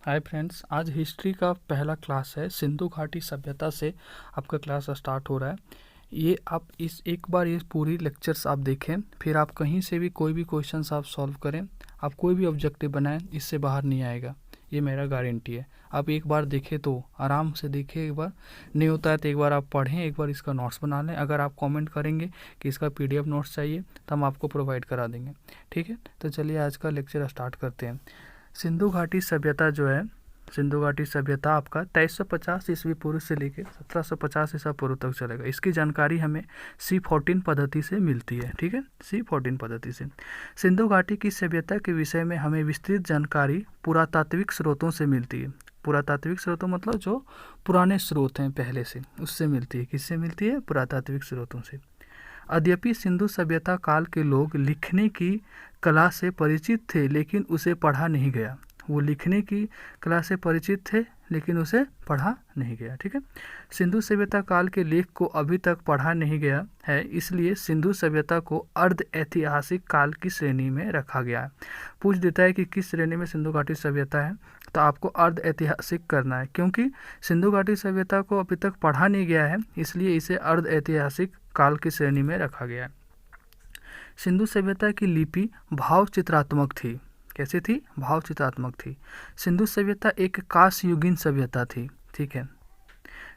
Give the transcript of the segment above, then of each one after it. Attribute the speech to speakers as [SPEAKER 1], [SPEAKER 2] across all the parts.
[SPEAKER 1] Hi friends, आज history का पहला क्लास है। सिंधु घाटी सभ्यता से आपका क्लास स्टार्ट हो रहा है। ये आप इस एक बार ये पूरी लेक्चर्स आप देखें, फिर आप कहीं से भी कोई भी क्वेश्चंस आप सॉल्व करें, आप कोई भी ऑब्जेक्टिव बनाएं, इससे बाहर नहीं आएगा, ये मेरा गारंटी है। आप एक बार देखें तो आराम से देखें, एक बार नहीं होता है तो एक बार आप पढ़ें, एक बार इसका नोट्स बना लें। अगर आप कमेंट करेंगे कि इसका PDF नोट्स चाहिए तो हम आपको प्रोवाइड करा देंगे, ठीक है। तो चलिए आज का लेक्चर स्टार्ट करते हैं। सिंधु घाटी सभ्यता जो है, सिंधु घाटी सभ्यता आपका 2350 ईस्वी पूर्व से लेकर 1750 ईसा पूर्व तक चलेगा। इसकी जानकारी हमें C14 पद्धति से मिलती है, ठीक है, C14 पद्धति से। सिंधु घाटी की सभ्यता के विषय में हमें विस्तृत जानकारी पुरातात्विक स्रोतों से मिलती है। पुरातात्विक स्रोतों मतलब जो पुराने स्रोत हैं पहले से, उससे मिलती है। किससे मिलती है? पुरातात्विक स्रोतों से। यद्यपि सिंधु सभ्यता काल के लोग लिखने की कला से परिचित थे, लेकिन उसे पढ़ा नहीं गया। वो लिखने की कला से परिचित थे, लेकिन उसे पढ़ा नहीं गया, ठीक है। सिंधु सभ्यता काल के लेख को अभी तक पढ़ा नहीं गया है, इसलिए सिंधु सभ्यता को अर्ध ऐतिहासिक काल की श्रेणी में रखा गया है। पूछ देता है कि किस श्रेणी में सिंधु घाटी सभ्यता है, तो आपको अर्ध ऐतिहासिक करना है, क्योंकि सिंधु घाटी सभ्यता को अभी तक पढ़ा नहीं गया है, इसलिए इसे अर्ध ऐतिहासिक काल की श्रेणी में रखा गया है। सिंधु सभ्यता की लिपि भाव चित्रात्मक थी। कैसे थी? भाव चित्रात्मक थी। सिंधु सभ्यता एक कांस्ययुगीन सभ्यता थी, ठीक है।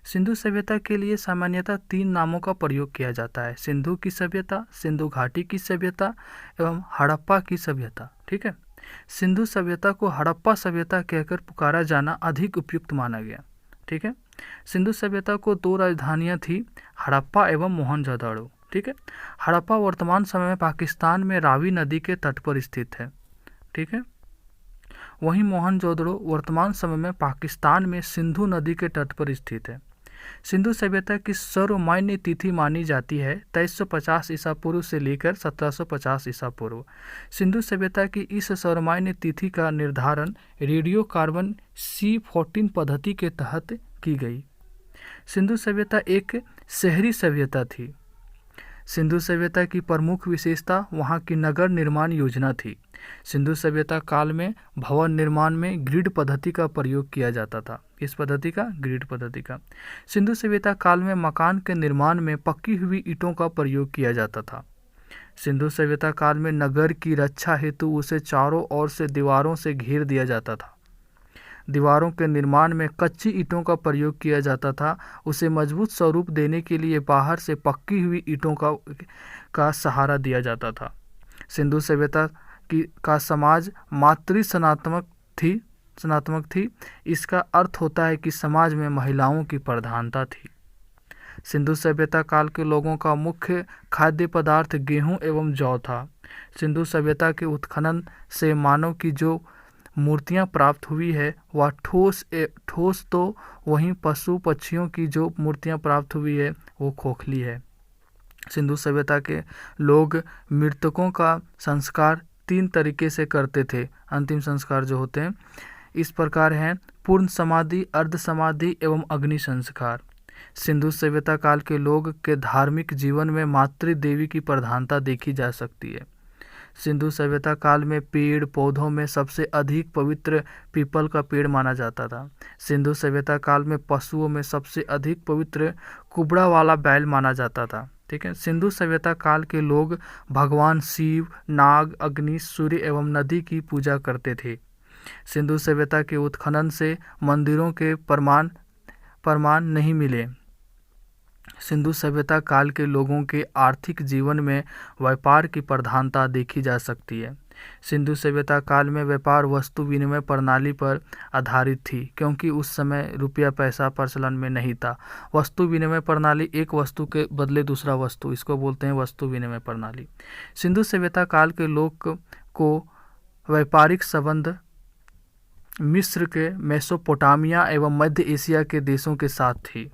[SPEAKER 1] सिंधु सभ्यता के लिए सामान्यतः 3 नामों का प्रयोग किया जाता है: सिंधु की सभ्यता, सिंधु घाटी की सभ्यता एवं हड़प्पा की सभ्यता, ठीक है। सिंधु सभ्यता को हड़प्पा सभ्यता कहकर पुकारा जाना अधिक उपयुक्त माना गया, ठीक है। सिंधु सभ्यता को 2 राजधानियां थी, हड़प्पा एवं मोहनजोदड़ो, ठीक है। हड़प्पा वर्तमान समय में पाकिस्तान में रावी नदी के तट पर स्थित है, ठीक है। वहीं मोहनजोदड़ो वर्तमान समय में पाकिस्तान में सिंधु नदी के तट पर स्थित है। सिंधु सभ्यता की सर्वमान्य तिथि मानी जाती है 2350 ईसा पूर्व से लेकर 1750 ईसा पूर्व। सिंधु सभ्यता की इस सर्वमान्य तिथि का निर्धारण रेडियो कार्बन C14 पद्धति के तहत की गई। सिंधु सभ्यता एक शहरी सभ्यता थी। सिंधु सभ्यता की प्रमुख विशेषता वहाँ की नगर निर्माण योजना थी। सिंधु सभ्यता काल में भवन निर्माण में ग्रिड पद्धति का प्रयोग किया जाता था। इस पद्धति का? ग्रिड पद्धति का। सिंधु सभ्यता काल में मकान के निर्माण में पक्की हुई ईंटों का प्रयोग किया जाता था। सिंधु सभ्यता काल में नगर की रक्षा हेतु उसे चारों ओर से दीवारों से घेर दिया जाता था। दीवारों के निर्माण में कच्ची ईंटों का प्रयोग किया जाता था। उसे मजबूत स्वरूप देने के लिए बाहर से पक्की हुई ईंटों का सहारा दिया जाता था। सिंधु सभ्यता का समाज मातृ सनातनात्मक थी। इसका अर्थ होता है कि समाज में महिलाओं की प्रधानता थी। सिंधु सभ्यता काल के लोगों का मुख्य खाद्य पदार्थ गेहूं एवं जौ था। सिंधु सभ्यता के उत्खनन से मानव की जो मूर्तियां प्राप्त हुई है वह ठोस तो वहीं पशु पक्षियों की जो मूर्तियां प्राप्त हुई है वो खोखली है। सिंधु सभ्यता के लोग मृतकों का संस्कार 3 तरीके से करते थे। अंतिम संस्कार जो होते हैं इस प्रकार हैं: पूर्ण समाधि, अर्ध समाधि एवं अग्नि संस्कार। सिंधु सभ्यता काल के लोग के धार्मिक जीवन में मातृ देवी की प्रधानता देखी जा सकती है। सिंधु सभ्यता काल में पेड़ पौधों में सबसे अधिक पवित्र पीपल का पेड़ माना जाता था। सिंधु सभ्यता काल में पशुओं में सबसे अधिक पवित्र कुबड़ा वाला बैल माना जाता था, ठीक है। सिंधु सभ्यता काल के लोग भगवान शिव, नाग, अग्नि, सूर्य एवं नदी की पूजा करते थे। सिंधु सभ्यता के उत्खनन से मंदिरों के प्रमाण नहीं मिले। सिंधु सभ्यता काल के लोगों के आर्थिक जीवन में व्यापार की प्रधानता देखी जा सकती है। सिंधु सभ्यता काल में व्यापार वस्तु विनिमय प्रणाली पर आधारित थी, क्योंकि उस समय रुपया पैसा प्रचलन में नहीं था। वस्तु विनिमय प्रणाली, एक वस्तु के बदले दूसरा वस्तु, इसको बोलते हैं वस्तु विनिमय प्रणाली। सिंधु सभ्यता काल के लोग को व्यापारिक संबंध मिस्र के, मेसोपोटामिया एवं मध्य एशिया के देशों के साथ थी।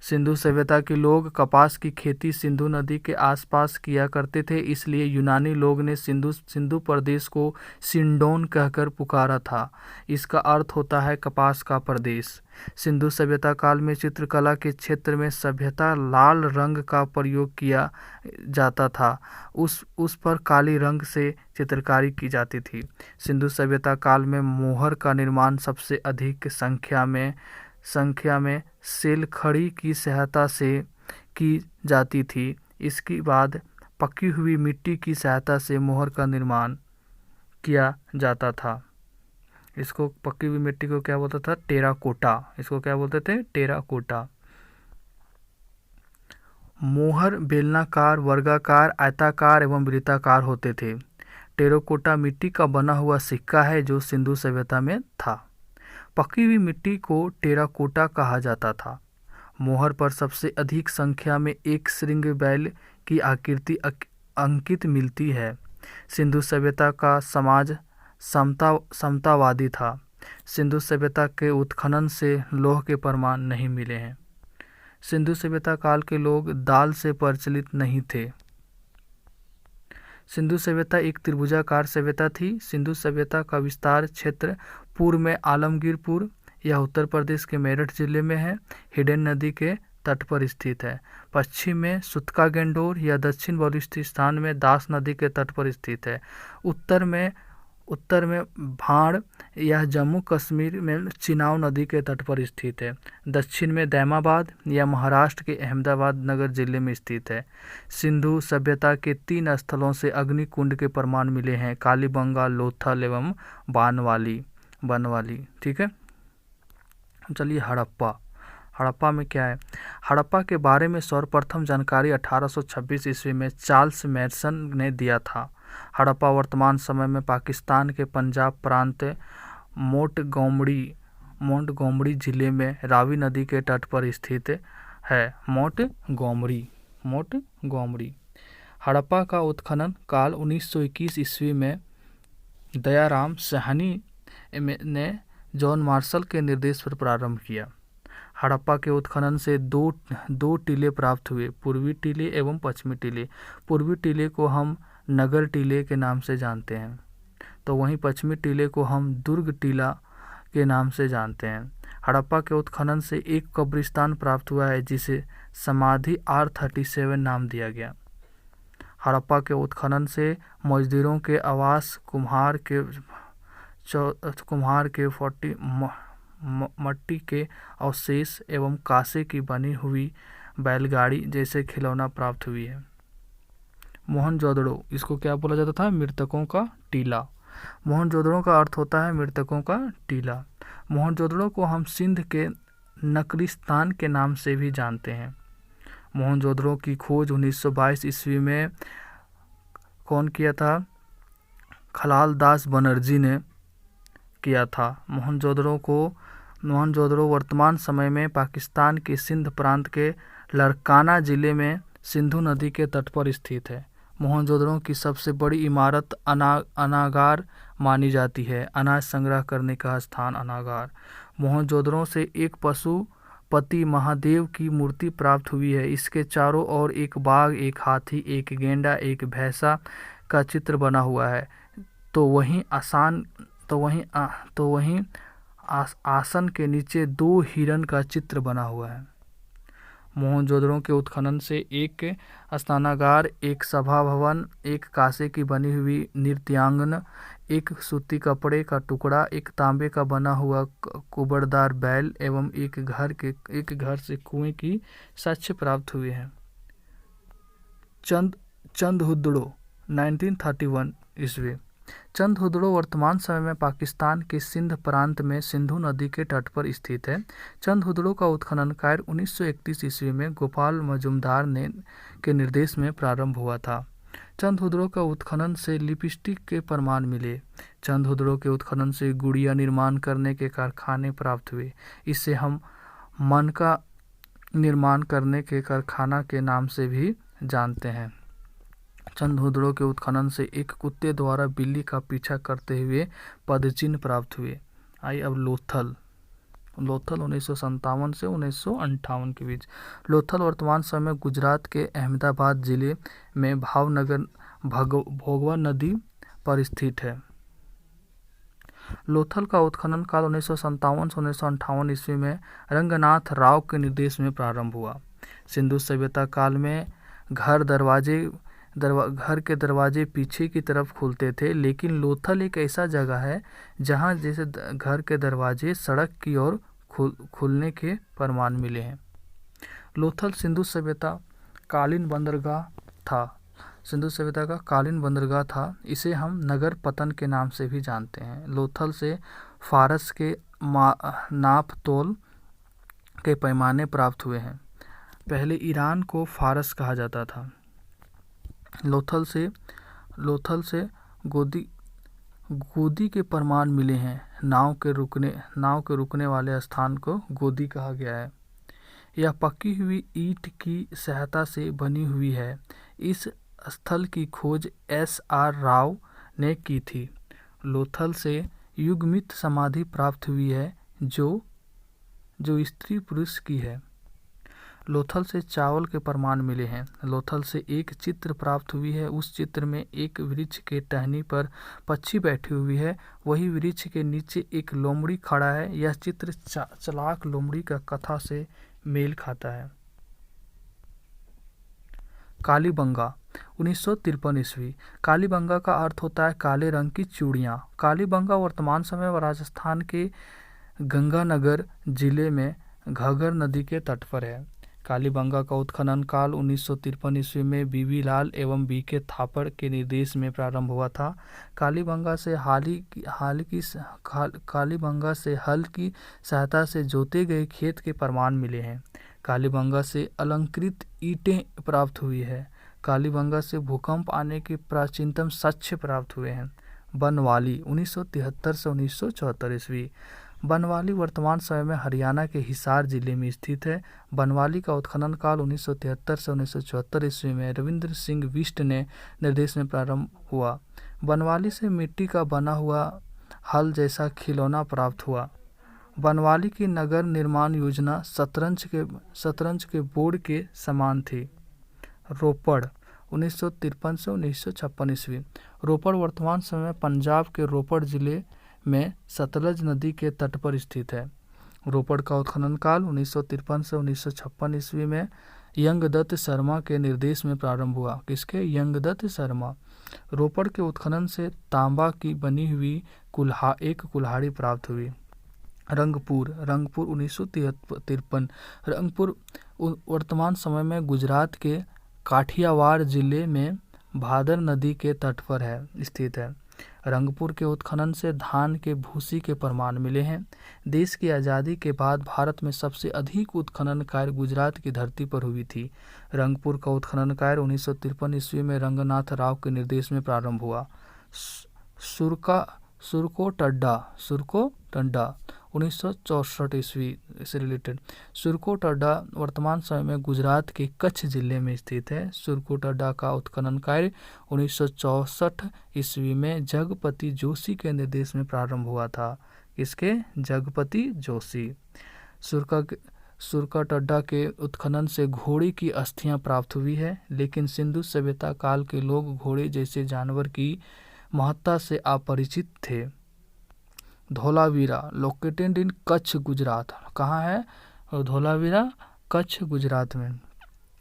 [SPEAKER 1] सिंधु सभ्यता के लोग कपास की खेती सिंधु नदी के आसपास किया करते थे, इसलिए यूनानी लोग ने सिंधु प्रदेश को सिंडोन कहकर पुकारा था। इसका अर्थ होता है कपास का प्रदेश। सिंधु सभ्यता काल में चित्रकला के क्षेत्र में सभ्यता लाल रंग का प्रयोग किया जाता था। उस पर काली रंग से चित्रकारी की जाती थी। सिंधु सभ्यता काल में मोहर का निर्माण सबसे अधिक संख्या में सेलखड़ी की सहायता से की जाती थी। इसके बाद पकी हुई मिट्टी की सहायता से मोहर का निर्माण किया जाता था। इसको पकी हुई मिट्टी को क्या बोलता था? टेराकोटा। इसको क्या बोलते थे? टेराकोटा। मोहर बेलनाकार, वर्गाकार, आयताकार एवं वृत्ताकार होते थे। टेराकोटा मिट्टी का बना हुआ सिक्का है जो सिंधु सभ्यता में था। पकी हुई मिट्टी को टेराकोटा कहा जाता था। मोहर पर सबसे अधिक संख्या में एक श्रृंग बैल की आकृति अंकित मिलती है। सिंधु सभ्यता का समाज समतावादी था। सिंधु सभ्यता के उत्खनन से लौह के प्रमाण नहीं मिले हैं। सिंधु सभ्यता काल के लोग दाल से प्रचलित नहीं थे। सिंधु सभ्यता एक त्रिभुजाकार सभ्यता थी। सिंधु सभ्यता का विस्तार क्षेत्र पूर्व में आलमगीरपुर यह उत्तर प्रदेश के मेरठ जिले में है, हिडन नदी के तट पर स्थित है। पश्चिम में सुतका गेंडोर या दक्षिण बलूचिस्तान में दास नदी के तट पर स्थित है। उत्तर में भाड़ यह जम्मू कश्मीर में चिनाब नदी के तट पर स्थित है। दक्षिण में दैमाबाद यह महाराष्ट्र के अहमदाबाद नगर जिले में स्थित है। सिंधु सभ्यता के 3 स्थलों से अग्निकुंड के प्रमाण मिले हैं, कालीबंगा, लोथल एवं बनवाली। ठीक है, चलिए हड़प्पा में क्या है? हड़प्पा के बारे में सर्वप्रथम जानकारी 1826 ईस्वी में चार्ल्स मैसन ने दिया था। हड़प्पा वर्तमान समय में पाकिस्तान के पंजाब प्रांत मोंटगोमरी जिले में रावी नदी के तट पर स्थित है। मोंटगोमरी। हड़प्पा का उत्खनन काल 1921 ईस्वी में दयाराम साहनी ने जॉन मार्शल के निर्देश पर प्रारंभ किया। हड़प्पा के उत्खनन से दो टीले प्राप्त हुए, पूर्वी टीले एवं पश्चिमी टीले। पूर्वी टीले को हम नगर टीले के नाम से जानते हैं, तो वहीं पश्चिमी टीले को हम दुर्ग टीला के नाम से जानते हैं। हड़प्पा के उत्खनन से एक कब्रिस्तान प्राप्त हुआ है जिसे समाधि R37 नाम दिया गया। हड़प्पा के उत्खनन से मजदूरों के आवास, कुम्हार के मट्टी के अवशेष एवं कांसे की बनी हुई बैलगाड़ी जैसे खिलौना प्राप्त हुई है। मोहनजोदड़ो, इसको क्या बोला जाता था? मृतकों का टीला। मोहनजोदड़ो का अर्थ होता है मृतकों का टीला। मोहनजोदड़ो को हम सिंध के नकरिस्तान के नाम से भी जानते हैं। मोहनजोदड़ो की खोज 1922 ईस्वी में कौन किया था? खलाल दास बनर्जी ने किया था। मोहनजोदड़ो वर्तमान समय में पाकिस्तान के सिंध प्रांत के लड़काना जिले में सिंधु नदी के तट पर स्थित है। मोहनजोदड़ो की सबसे बड़ी इमारत अनागार मानी जाती है। अनाज संग्रह करने का स्थान अनागार। मोहनजोदड़ो से एक पशुपति महादेव की मूर्ति प्राप्त हुई है। इसके चारों ओर एक बाघ, एक हाथी, एक गेंडा, एक भैंसा का चित्र बना हुआ है। तो वहीं आसन के नीचे 2 हिरण का चित्र बना हुआ है। मोहनजोदड़ो के उत्खनन से एक स्नानागार, एक सभा भवन, एक कांसे की बनी हुई नृत्यांगना, एक सूती कपड़े का टुकड़ा, एक तांबे का बना हुआ कुबड़दार बैल एवं एक घर से कुएं की साक्ष्य प्राप्त हुए हैं। चंदहुदड़ो 1931 ईस्वी। चंदहुदड़ो वर्तमान समय में पाकिस्तान के सिंध प्रांत में सिंधु नदी के तट पर स्थित है। चंदहुदड़ो का उत्खनन कार्य 1931 ईस्वी में गोपाल मजूमदार के निर्देश में प्रारंभ हुआ था। चंदहुदड़ो का उत्खनन से लिपस्टिक के प्रमाण मिले। चंदहुदड़ो के उत्खनन से गुड़िया निर्माण करने के कारखाने प्राप्त हुए। इससे हम मन का निर्माण करने के कारखाना के नाम से भी जानते हैं। चंदहुदड़ो के उत्खनन से एक कुत्ते द्वारा बिल्ली का पीछा करते हुए पदचिन्ह प्राप्त हुए। आइए अब लोथल लोथल 1957 से 1958 के बीच। लोथल वर्तमान समय में गुजरात के अहमदाबाद जिले में भावनगर भोगवा नदी पर स्थित है। लोथल का उत्खनन काल 1957 से 1958 ईस्वी में रंगनाथ राव के निर्देश में प्रारंभ हुआ। सिंधु सभ्यता काल में घर के दरवाजे पीछे की तरफ खुलते थे, लेकिन लोथल एक ऐसा जगह है जहां जैसे घर के दरवाजे सड़क की ओर खुलने के प्रमाण मिले हैं। लोथल सिंधु सभ्यता कालीन बंदरगाह था। इसे हम नगर पतन के नाम से भी जानते हैं। लोथल से फारस के नाप तोल के पैमाने प्राप्त हुए हैं। पहले ईरान को फारस कहा जाता था। लोथल से गोदी के प्रमाण मिले हैं। नाव के रुकने वाले स्थान को गोदी कहा गया है। यह पकी हुई ईंट की सहायता से बनी हुई है। इस स्थल की खोज S.R. राव ने की थी। लोथल से युगमित समाधि प्राप्त हुई है जो स्त्री पुरुष की है। लोथल से चावल के प्रमाण मिले हैं। लोथल से एक चित्र प्राप्त हुई है। उस चित्र में एक वृक्ष के टहनी पर पक्षी बैठी हुई है। वही वृक्ष के नीचे एक लोमड़ी खड़ा है। यह चित्र चलाक लोमड़ी का कथा से मेल खाता है। कालीबंगा 1953 ईस्वी। कालीबंगा का अर्थ होता है काले रंग की चूड़ियाँ। कालीबंगा वर्तमान समय में राजस्थान के गंगानगर जिले में घग्गर नदी के तट पर है। कालीबंगा का उत्खनन काल 1953 ईस्वी में बीबी लाल एवं B.K. थापड़ के निर्देश में प्रारंभ हुआ था। कालीबंगा से हल की सहायता से जोते गए खेत के प्रमाण मिले हैं। कालीबंगा से अलंकृत ईंटें प्राप्त हुई है। कालीबंगा से भूकंप आने के प्राचीनतम साक्ष्य प्राप्त हुए हैं। बनवाली 1973 से 1974 ईस्वी। बनवाली वर्तमान समय में हरियाणा के हिसार जिले में स्थित है। बनवाली का उत्खनन काल 1973 से 1974 ईस्वी में रविंद्र सिंह बिष्ट ने निर्देश में प्रारंभ हुआ। बनवाली से मिट्टी का बना हुआ हल जैसा खिलौना प्राप्त हुआ। बनवाली की नगर निर्माण योजना शतरंज के बोर्ड के समान थी। रोपड़ 1953 से 1956 ईस्वी। रोपड़ वर्तमान समय में पंजाब के रोपड़ जिले में सतलज नदी के तट पर स्थित है। रोपड़ का उत्खनन काल 1953 से 1956 ईस्वी में यंगदत्त शर्मा के निर्देश में प्रारंभ हुआ। किसके? यंगदत्त शर्मा। रोपड़ के उत्खनन से तांबा की बनी हुई एक कुल्हाड़ी प्राप्त हुई। रंगपुर 1953। रंगपुर वर्तमान समय में गुजरात के काठियावाड़ जिले में भादर नदी के तट पर स्थित है। रंगपुर के उत्खनन से धान के भूसी के प्रमाण मिले हैं। देश की आज़ादी के बाद भारत में सबसे अधिक उत्खनन कार्य गुजरात की धरती पर हुई थी। रंगपुर का उत्खनन कार्य 1953 ईस्वी में रंगनाथ राव के निर्देश में प्रारंभ हुआ। सुरकोटड्डा 1964 ईस्वी से रिलेटेड। सुरकोटड्डा वर्तमान समय में गुजरात के कच्छ जिले में स्थित है। सुरकोटड्डा का उत्खनन कार्य 1964 ईस्वी में जगपति जोशी के निर्देश में प्रारंभ हुआ था। किसके? जगपति जोशी। सुरकोटड्डा के उत्खनन से घोड़े की अस्थियां प्राप्त हुई है, लेकिन सिंधु सभ्यता काल के लोग घोड़े जैसे जानवर की महत्ता से अपरिचित थे। Dholavira located in Kutch Gujarat. कहाँ है धोलावीरा? कच्छ गुजरात में।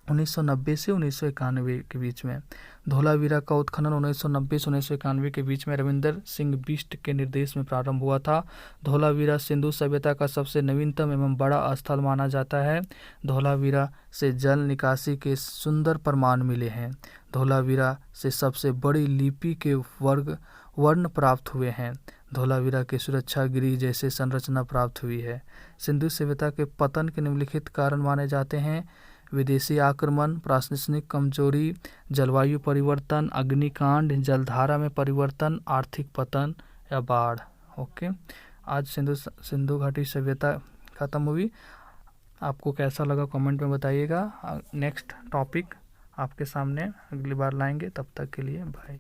[SPEAKER 1] 1990 से 1991 के बीच में। धोलावीरा का उत्खनन 1990 से 1991 के बीच में रविंद्र सिंह बिष्ट के निर्देश में प्रारंभ हुआ था। धोलावीरा सिंधु सभ्यता का सबसे नवीनतम एवं बड़ा स्थल माना जाता है। धोलावीरा से जल निकासी के सुंदर प्रमाण मिले हैं। धोलावीरा से सबसे बड़ी लिपि के वर्ण प्राप्त हुए हैं। धोलावीरा के सुरक्षा गृह जैसे संरचना प्राप्त हुई है। सिंधु सभ्यता के पतन के निम्नलिखित कारण माने जाते हैं: विदेशी आक्रमण, प्रशासनिक कमजोरी, जलवायु परिवर्तन, अग्निकांड, जलधारा में परिवर्तन, आर्थिक पतन या बाढ़। ओके, आज सिंधु घाटी सभ्यता खत्म हुई। आपको कैसा लगा कमेंट में बताइएगा। नेक्स्ट टॉपिक आपके सामने अगली बार लाएंगे। तब तक के लिए बाय।